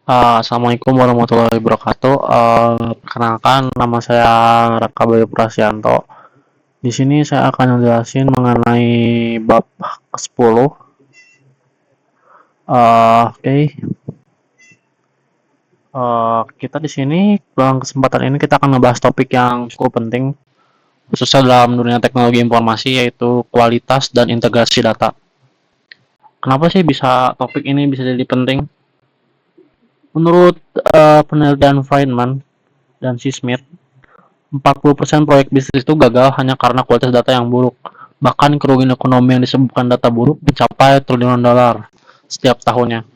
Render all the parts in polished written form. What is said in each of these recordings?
Assalamualaikum warahmatullahi wabarakatuh. Perkenalkan, nama saya Raka Bayu Prasianto. Di sini saya akan menjelaskan mengenai bab ke-10. Oke. Kita di sini dalam kesempatan ini kita akan membahas topik yang cukup penting, khususnya dalam dunia teknologi informasi, yaitu kualitas dan integrasi data. Kenapa sih topik ini bisa jadi penting? Menurut penelitian Friedman dan C. Smith, 40% proyek bisnis itu gagal hanya karena kualitas data yang buruk. Bahkan kerugian ekonomi yang disebabkan data buruk mencapai triliunan dolar setiap tahunnya.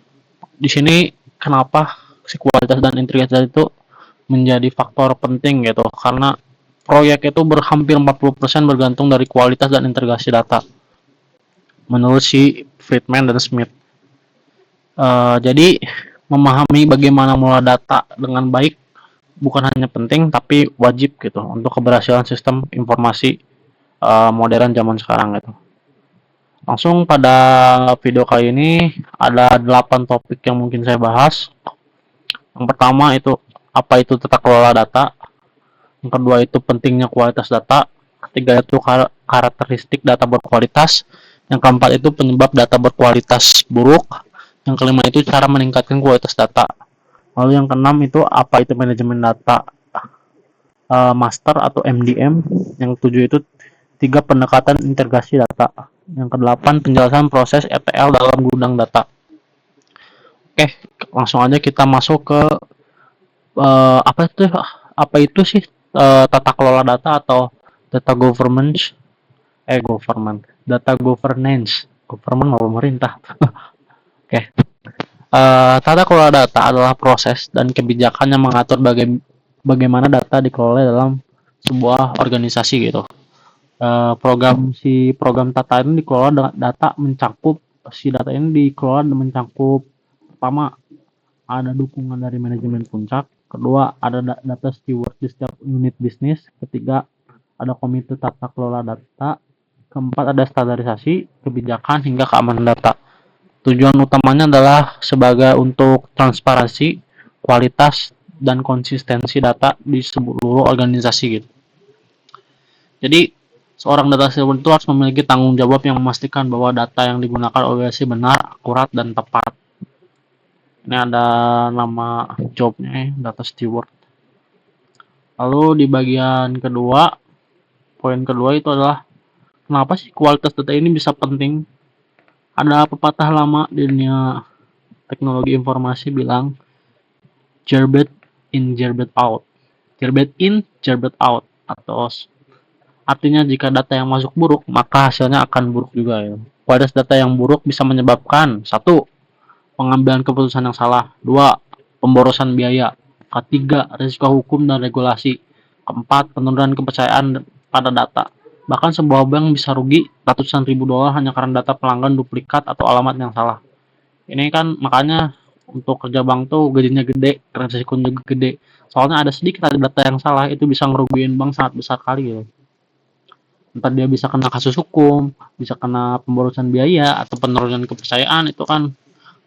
Di sini kenapa si kualitas dan integritas itu menjadi faktor penting gitu? Karena proyek itu hampir 40% bergantung dari kualitas dan integrasi data. Menurut si Friedman dan Smith. Jadi memahami bagaimana mengelola data dengan baik bukan hanya penting tapi wajib gitu untuk keberhasilan sistem informasi modern zaman sekarang gitu. Langsung pada video kali ini ada 8 topik yang mungkin saya bahas. Yang pertama itu apa itu tata kelola data. Yang kedua itu pentingnya kualitas data. Ketiga itu karakteristik data berkualitas. Yang keempat itu penyebab data berkualitas buruk. Yang kelima itu cara meningkatkan kualitas data. Lalu yang keenam itu apa itu manajemen data master atau MDM. Yang ketujuh itu 3 pendekatan integrasi data. Yang kedelapan penjelasan proses ETL dalam gudang data. Oke, langsung aja kita masuk ke apa itu sih tata kelola data atau data governance data government mau pemerintah. Oke. Tata kelola data adalah proses dan kebijakan yang mengatur bagaimana data dikelola dalam sebuah organisasi gitu. Program data ini dikelola data mencakup data ini dikelola dan mencakup pertama ada dukungan dari manajemen puncak, kedua ada data steward di setiap unit bisnis, ketiga ada komite tata kelola data, keempat ada standarisasi kebijakan hingga keamanan data. Tujuan utamanya adalah sebagai untuk transparansi, kualitas dan konsistensi data di seluruh organisasi gitu. Jadi seorang data steward itu harus memiliki tanggung jawab yang memastikan bahwa data yang digunakan organisasi benar, akurat, dan tepat. Ini ada nama jobnya, data steward. Lalu di bagian kedua, poin kedua itu adalah kenapa sih kualitas data ini bisa penting? Ada pepatah lama di dunia teknologi informasi bilang gerbet in, gerbet out. Gerbet in, gerbet out. Atau artinya jika data yang masuk buruk, maka hasilnya akan buruk juga ya. Kualitas data yang buruk bisa menyebabkan 1. Pengambilan keputusan yang salah, 2. Pemborosan biaya, ketiga risiko hukum dan regulasi, keempat penurunan kepercayaan pada data. Bahkan sebuah bank bisa rugi ratusan ribu dolar hanya karena data pelanggan duplikat atau alamat yang salah. Ini kan makanya untuk kerja bank tuh gajinya gede, resikonya juga gede. Soalnya ada sedikit ada data yang salah itu bisa ngerugiin bank sangat besar kali gitu. Entah dia bisa kena kasus hukum, bisa kena pemborosan biaya atau penurunan kepercayaan, itu kan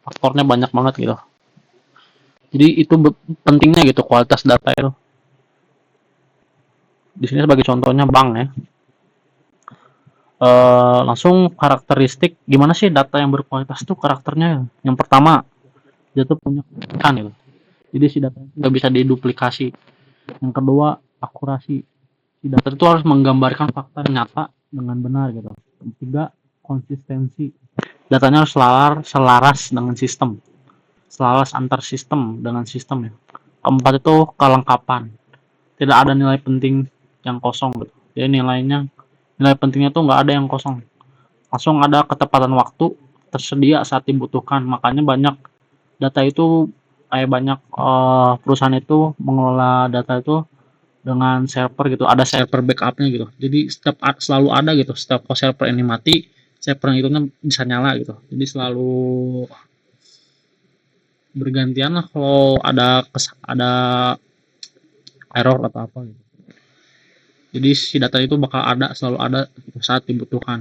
faktornya banyak banget gitu. Jadi itu pentingnya gitu kualitas data itu. Di sini sebagai contohnya bank ya. Langsung karakteristik gimana sih data yang berkualitas itu karakternya. Yang pertama, dia tuh punya keunikan gitu. Jadi si data nggak bisa diduplikasi. Yang kedua, akurasi. Si data itu harus menggambarkan fakta nyata dengan benar gitu. Yang ketiga, konsistensi. Datanya harus selaras dengan sistem. Selaras antar sistem dengan sistem ya. Keempat itu kelengkapan. Tidak ada nilai penting yang kosong gitu. Jadi nilai pentingnya tuh nggak ada yang kosong. Langsung ada ketepatan waktu tersedia saat dibutuhkan. Makanya banyak data itu banyak perusahaan itu mengelola data itu dengan server gitu. Ada server backupnya gitu. Jadi selalu ada gitu. Setiap server ini mati, server itu bisa nyala gitu. Jadi selalu bergantian lah kalau ada error atau apa gitu. Jadi si data itu bakal selalu ada saat dibutuhkan.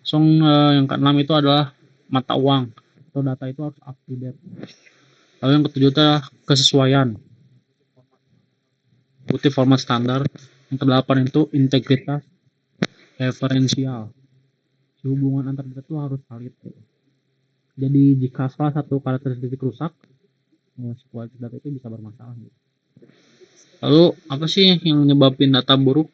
Yang keenam itu adalah mata uang. Atau data itu harus up to date. Lalu yang ketujuh adalah kesesuaian, putih format standar. Yang kedelapan itu integritas referensial. Hubungan antar data itu harus valid. Jadi jika salah satu karakteristik rusak, kualitas data itu bisa bermasalah. Lalu apa sih yang menyebabkan data buruk?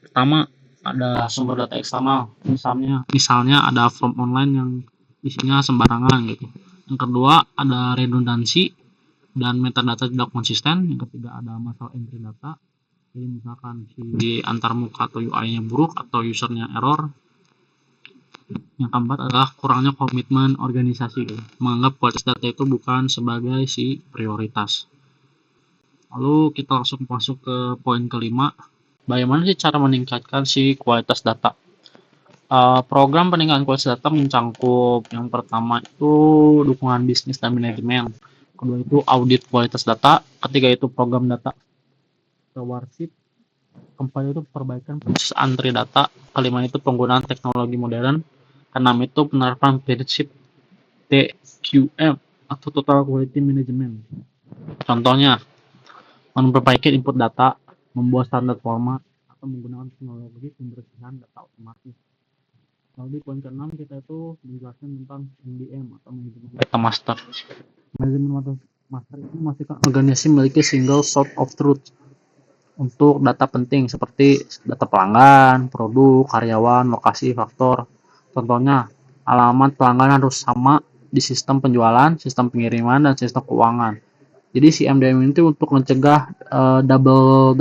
Pertama ada sumber data eksternal, misalnya ada form online yang isinya sembarangan gitu. Yang kedua ada redundansi dan metadata tidak konsisten. Yang ketiga ada masalah entry data, jadi misalkan si antarmuka atau UI-nya buruk atau usernya error. Yang keempat adalah kurangnya komitmen organisasi gitu. Menganggap kualitas data itu bukan sebagai si prioritas. Lalu kita langsung masuk ke poin kelima. Bagaimana sih cara meningkatkan si kualitas data? Program peningkatan kualitas data mencangkup yang pertama itu dukungan bisnis dan manajemen, kedua itu audit kualitas data, ketiga itu program data stewardship, keempat itu perbaikan proses antri data, kelima itu penggunaan teknologi modern, keenam itu penerapan prinsip TQM atau Total Quality Management. Contohnya, memperbaiki input data, membuat standar format, atau menggunakan teknologi pembersihan data otomatis. Lalu di poin ke-6 kita itu menjelaskan tentang MDM atau manajemen data master. Manajemen data master itu memastikan organisasi memiliki single source of truth untuk data penting seperti data pelanggan, produk, karyawan, lokasi, faktor. Contohnya, alamat pelanggan harus sama di sistem penjualan, sistem pengiriman, dan sistem keuangan. Jadi si MDM itu untuk mencegah double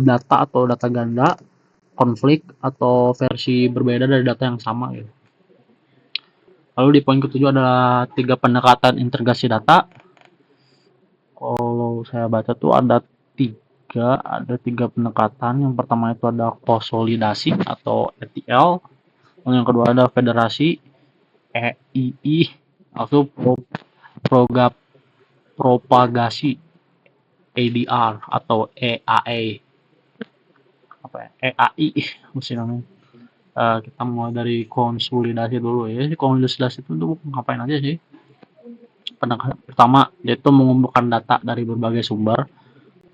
data atau data ganda, konflik atau versi berbeda dari data yang sama gitu. Lalu di poin ketujuh adalah 3 pendekatan integrasi data. Kalau saya baca tuh ada tiga pendekatan. Yang pertama itu ada konsolidasi atau ETL. Yang kedua ada federasi EII atau propagasi ADR atau EAA. Apa ya? EAI mesti namanya. Kita mulai dari konsolidasi dulu ya. Konsolidasi itu tuh ngapain aja sih? Pertama, yaitu mengumpulkan data dari berbagai sumber.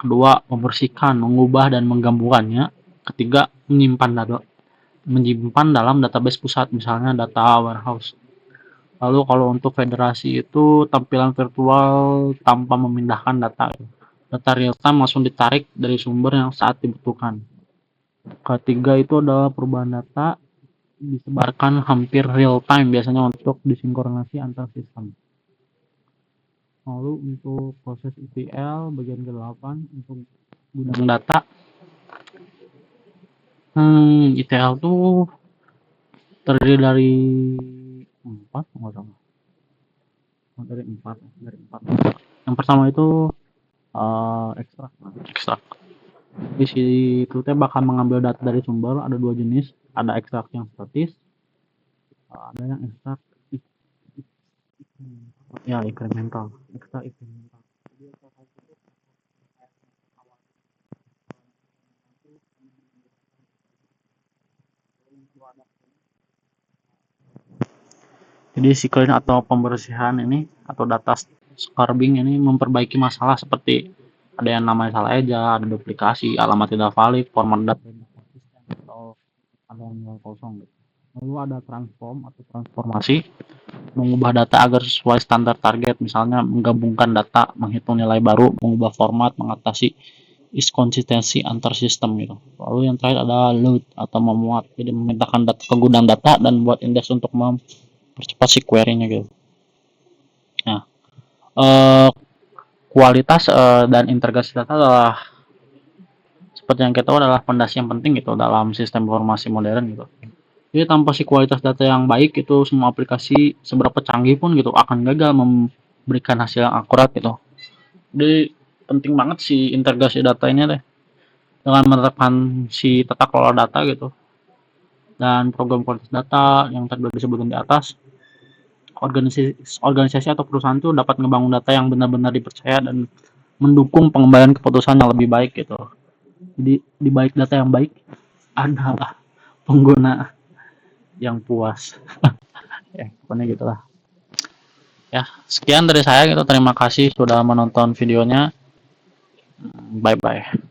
Kedua, membersihkan, mengubah, dan menggabungkannya. Ketiga, menyimpan dalam database pusat, misalnya data warehouse. Lalu kalau untuk federasi itu tampilan virtual tanpa memindahkan data. Data real time langsung ditarik dari sumber yang saat dibutuhkan. Ketiga itu adalah perubahan data disebarkan hampir real time biasanya untuk disinkronasi antar sistem. Lalu untuk proses ETL bagian ke-8 untuk gudang data. ETL tuh terdiri dari 4 enggak salah. Dari 4. Yang pertama itu ekstrak. Di situ teh bakal mengambil data dari sumber, ada dua jenis, ada ekstrak yang statis, ada yang ekstrak incremental. Jadi si clean atau pembersihan ini atau data scrubbing ini memperbaiki masalah seperti ada yang namanya salah eja, ada duplikasi, alamat tidak valid, format data atau ada yang kosong. Lalu ada transform atau transformasi, mengubah data agar sesuai standar target, misalnya menggabungkan data, menghitung nilai baru, mengubah format, mengatasi inkonsistensi antar sistem gitu. Lalu yang terakhir ada load atau memuat, jadi memindahkan data ke gudang data dan buat indeks untuk mempercepat si query-nya gitu. Nah, kualitas dan integrasi data adalah seperti yang kita tahu adalah fondasi yang penting gitu dalam sistem informasi modern gitu. Jadi tanpa si kualitas data yang baik itu semua aplikasi seberapa canggih pun gitu akan gagal memberikan hasil yang akurat gitu. Jadi penting banget si integrasi data ini deh dengan menerapkan si tata kelola data gitu dan program kualitas data yang tadi disebutkan di atas. Organisasi atau perusahaan itu dapat ngebangun data yang benar-benar dipercaya dan mendukung pengembangan keputusan yang lebih baik gitu. Jadi di balik data yang baik adalah pengguna yang puas. Ya, pokoknya gitulah. Ya, sekian dari saya gitu. Terima kasih sudah menonton videonya. Bye bye.